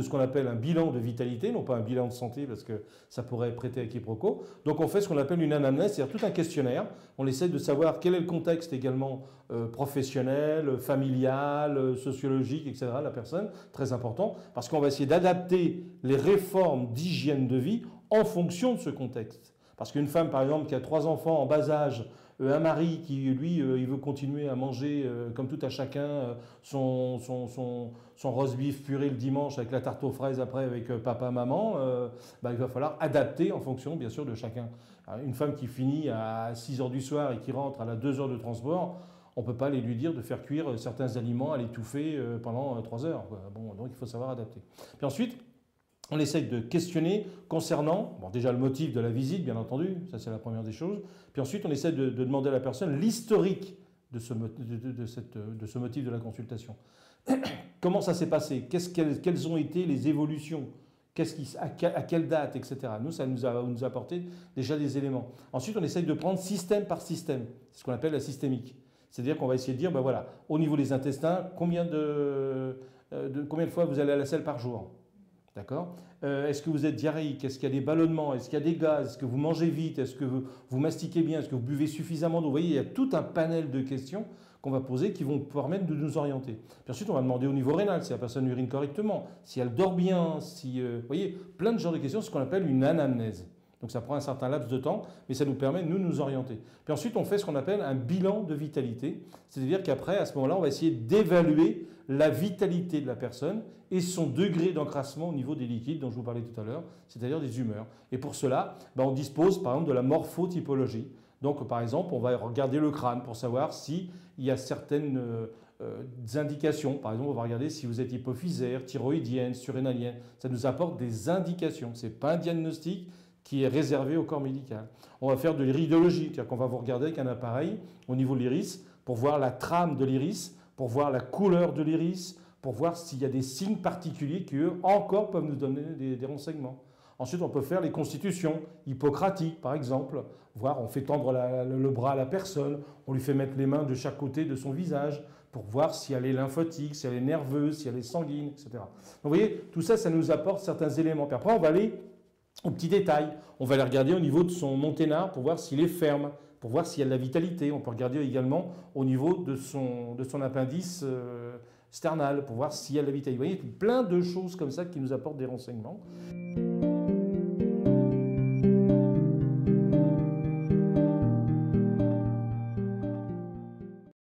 ce qu'on appelle un bilan de vitalité, non pas un bilan de santé parce que ça pourrait prêter à quiproquo. Donc on fait ce qu'on appelle une anamnèse, c'est-à-dire tout un questionnaire. On essaie de savoir quel est le contexte également professionnel, familial, sociologique, etc. la personne, très important, parce qu'on va essayer d'adapter les réformes d'hygiène de vie en fonction de ce contexte. Parce qu'une femme, par exemple, qui a 3 enfants en bas âge, un mari qui, lui, il veut continuer à manger, comme tout à chacun, son roast beef puré le dimanche avec la tarte aux fraises après avec papa, maman, il va falloir adapter en fonction, bien sûr, de chacun. Alors, une femme qui finit à 6 heures du soir et qui rentre à la 2 heures de transport, on ne peut pas aller lui dire de faire cuire certains aliments à l'étouffer pendant 3 heures. Bon, donc il faut savoir adapter. Puis ensuite, on essaye de questionner concernant, bon, déjà le motif de la visite, bien entendu, ça c'est la première des choses. Puis ensuite, on essaie de demander à la personne l'historique de ce motif de la consultation. Comment ça s'est passé? Quelles ont été les évolutions? À quelle date, etc. Nous, ça nous a apporté déjà des éléments. Ensuite, on essaye de prendre système par système. C'est ce qu'on appelle la systémique. C'est-à-dire qu'on va essayer de dire, ben voilà, au niveau des intestins, combien de fois vous allez à la selle par jour? D'accord? Est-ce que vous êtes diarrhéique? Est-ce qu'il y a des ballonnements? Est-ce qu'il y a des gaz? Est-ce que vous mangez vite? Est-ce que vous mastiquez bien? Est-ce que vous buvez suffisamment d'eau? Vous voyez, il y a tout un panel de questions qu'on va poser qui vont permettre de nous orienter. Puis ensuite, on va demander au niveau rénal si la personne urine correctement, si elle dort bien, si... vous voyez, plein de genres de questions, c'est ce qu'on appelle une anamnèse. Donc ça prend un certain laps de temps, mais ça nous permet de nous orienter. Puis ensuite, on fait ce qu'on appelle un bilan de vitalité. C'est-à-dire qu'après, à ce moment-là, on va essayer d'évaluer la vitalité de la personne et son degré d'encrassement au niveau des liquides dont je vous parlais tout à l'heure, c'est-à-dire des humeurs. Et pour cela, on dispose par exemple de la morphotypologie. Donc par exemple, on va regarder le crâne pour savoir s'il y a certaines indications. Par exemple, on va regarder si vous êtes hypophysaire, thyroïdienne, surrénalienne. Ça nous apporte des indications. Ce n'est pas un diagnostic qui est réservé au corps médical. On va faire de l'iridologie, c'est-à-dire qu'on va vous regarder avec un appareil au niveau de l'iris pour voir la trame de l'iris, pour voir la couleur de l'iris, pour voir s'il y a des signes particuliers qui, eux, encore peuvent nous donner des renseignements. Ensuite, on peut faire les constitutions hippocratiques, par exemple. Voir, on fait tendre le bras à la personne, on lui fait mettre les mains de chaque côté de son visage pour voir si elle est lymphotique, si elle est nerveuse, si elle est sanguine, etc. Donc, vous voyez, tout ça, ça nous apporte certains éléments. Puis après, on va aller aux petits détails. On va aller regarder au niveau de son monténard pour voir s'il est ferme, pour voir s'il y a de la vitalité. On peut regarder également au niveau de son appendice sternal pour voir s'il y a de la vitalité. Vous voyez, plein de choses comme ça qui nous apportent des renseignements.